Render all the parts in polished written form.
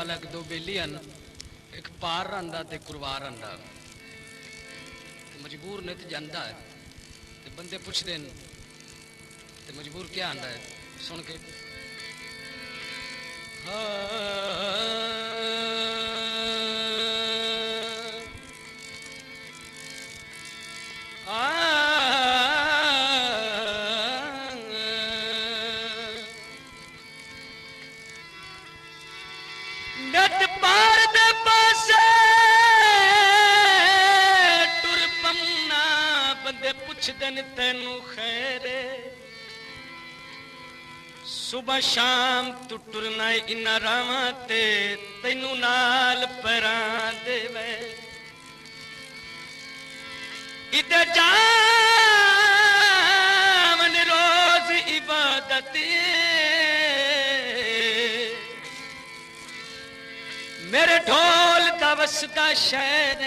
वाला एक दो बेली हैं, एक पार रहा ते कुरवार रहा। मजबूर ने तो जाता है, ते बंदे पुछते हैं ते मजबूर क्या आंदा है सुन के। तेनू खैरे सुबह शाम तू टुरना इना रावा ते तेनू नाल परा देवे इधर जावन रोज इबादत मेरे ढोल दा वसदा शहर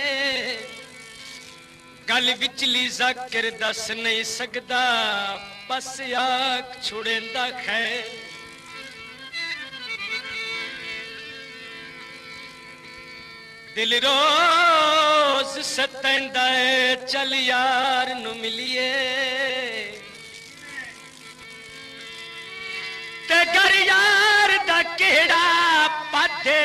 गल विचली जाकिर दस नहीं सकदा बस आख छुड़ेंदा खैर दिल रोज सतैंदा है चल यार नू मिलिए ते घर यार दा केड़ा पाथे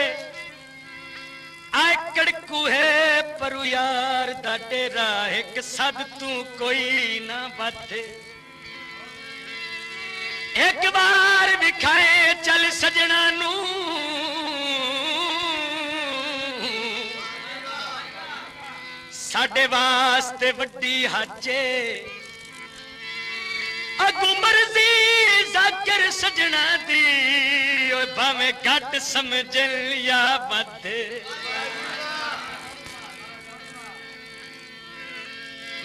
आकड़ कुहे परु यार दा डेरा एक सद तू कोई ना बाथे एक बार विखाए चल सजना नू साडे वास्ते वड्डी हाजे अगू मर्जी जाकर सजना दी भावें घट समझ या बाते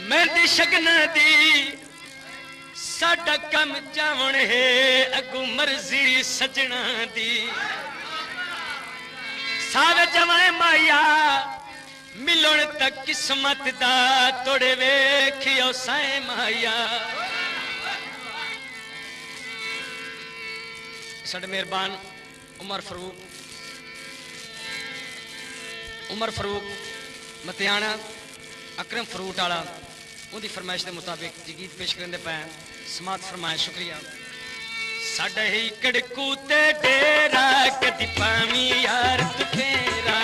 मेरी शगना दी साडा कम चावण है अगू मर्जी सजना दी सावे जवाए माया मिलन तक किस्मत दा तोड़े वेखियो साए माया साडे मेहरबान उमर फरूक मतियाना अकरम फ्रूट वाला उनकी फरमाइश के मुताबिक जी गीत पेश करने पे समात फरमाए शुक्रिया। साडा ही कड़कू ते डेरा कदी पावी यार तू फेरा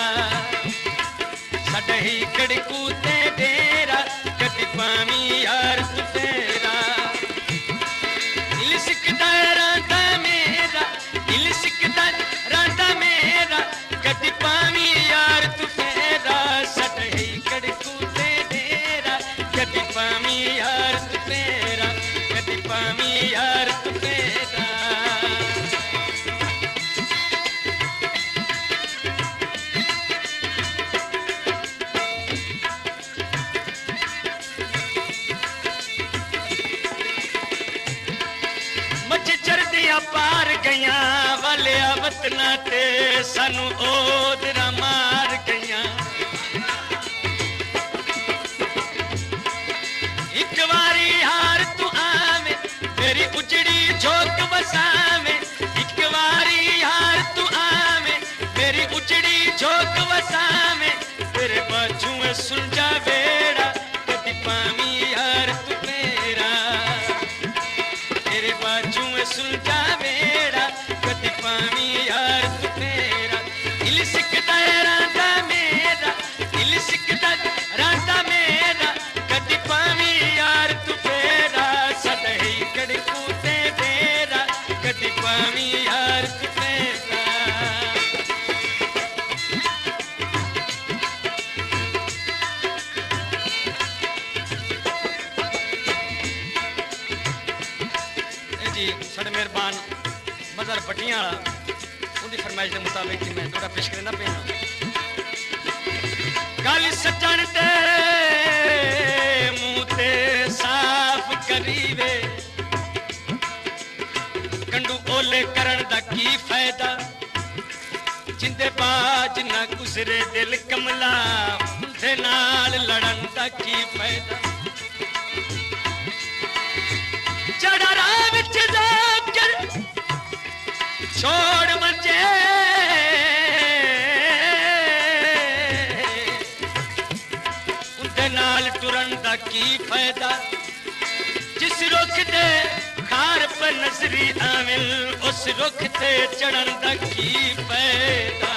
साडा ही कड़कू ते डेरा कदी पावी यार तू फेरा दिल सिकदा रांदा मेरा दिल सिकदा रांदा मेरा कदी पावी यार तू फेरा साडा ही कड़कू ते डेरा कदी पावी यार तू फेरा कदी पावी यार तू फेरा पार गया वाले वतना ते सानू ओदरा मार गया एक बारी हार तू आवे मेरी उजड़ी झोंक बसावे एक बारी हार तू आवे मेरी उजड़ी झोंक बसावे तेरे बाजू में सुन जा बेड़ा कदी पावी यार तू मेरा तेरे बाजू में सुन जा बेड़ा कदी पावी यार तू मेरा दिल सिकदा रांदा मेरा दिल सिकदा रांदा मेरा कदी पावी यार तू फेरा सदही कड़कू ते डेरा कदी पावी यार तू फेरा जी साढ़े मेहरबान मजहर पट्टियां वाला उनकी फरमाइश के मुताबिक मैं थोड़ा पेश करना पे गल सजन ते मुंह ते साफ करीवे कंडू ओले करन दा की फायदा जिंदे बाज ना गुजरे दिल कमला उनदे नाल लड़न दा की फायदा चढ़ा राह विच जाकर छोड़ मचे नजरी आमिल उस रुख ते चढ़न दा की पैदा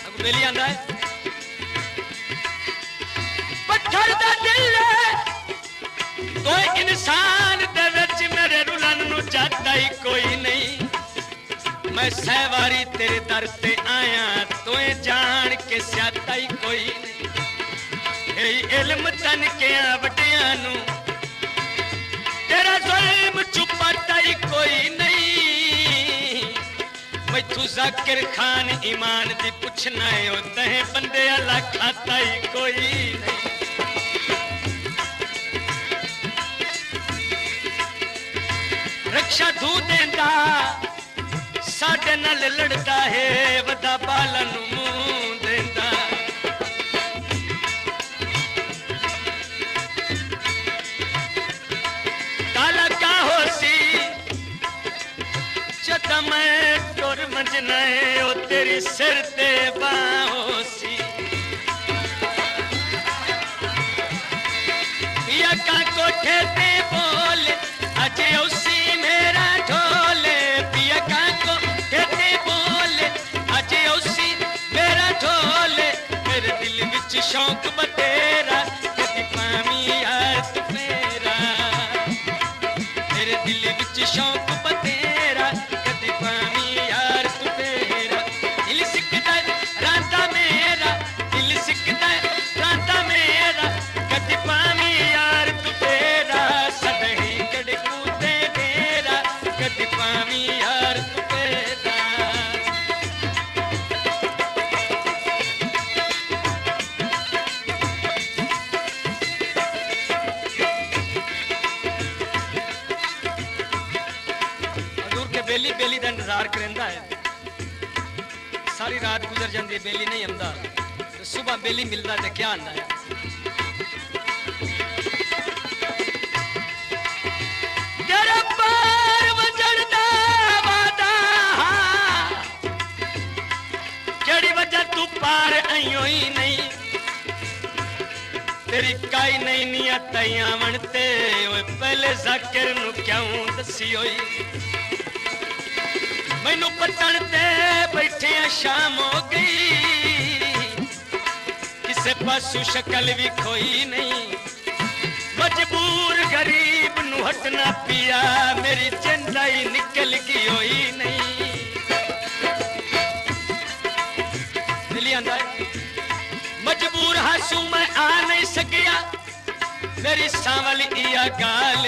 अब बेली आंदा है पत्थर दा दिल तो इंसान दे विच मेरे रुलन नु जाता ही कोई नहीं मैं सहवारी तेरे दर ते आया तोए जान के स्याता ही कोई नहीं यही इल्म तन के वड्डियां नू तेरा जुल्म छुपाता ही कोई नहीं मैथू जाकिर खान ईमान दी पुछना है होता है बंदे अल्लाह खाता ही कोई नहीं रक्षा तू देंदा साडे नाल लड़दा है वदा बालन मुंह देंदा काला का होसी जद मैं टुर मंजना है ओ तेरी सिर ते बाहोसी पिया का कोठे ते बोले अजे उसी मेरा ढोले पिया का कोठे ते बोले अजे उसी मेरा ढोले मेरे दिल विच शौक बतेरा कदी पामी यार तू मेरा मेरे दिल विच शौक बतेरा कदी पामी यार तू मेरा दिल सिकदा रांदा मेरा दिल सिकदा रांदा मेरा कदी पामी यार तू मेरा सदही कड़कू ते डेरा कदी पामी यार तू मेरा हजूर के बेली बेली का इंतजार करेंदा है सारी रात गुजर जाती है बेली नहीं आंदा तो सुबह बेली मिलता तो क्या आंदा है तेरा पार वजन दा वादा केड़ी वजह तू पार आईओ ही नहीं तेरी काई नहीं नियत आवन ते ओए पहले जाकिर नु क्यों दसी होई मैनू पटन ते बैठे शाम हो गई किसे पासू शक्ल भी खोई नहीं मजबूर गरीब नु हटना पिया मेरी जिंदगी निकल गई होई नहीं दिली आंदा है मजबूर हासू मैं आ नहीं सकिया मेरी सांवल इया गाल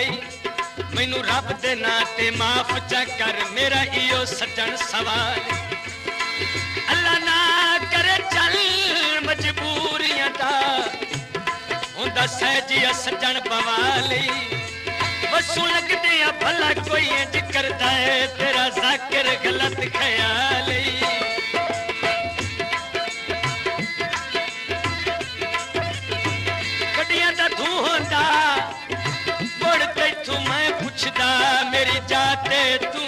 मैनू रब दे नां ते माफ चा कर मेरा इयो सज्जन सवाल अल्लाह ना करे चल मजबूरियां दा हुंदा सहजिया सज्जन बवाली बसू लगदे आ भला कोई इंज करदा है तेरा जाकिर गलत ख्याल गड्डियां दा धू होंदा मुड़ तैथू मैं पुछदा मेरी जाते तू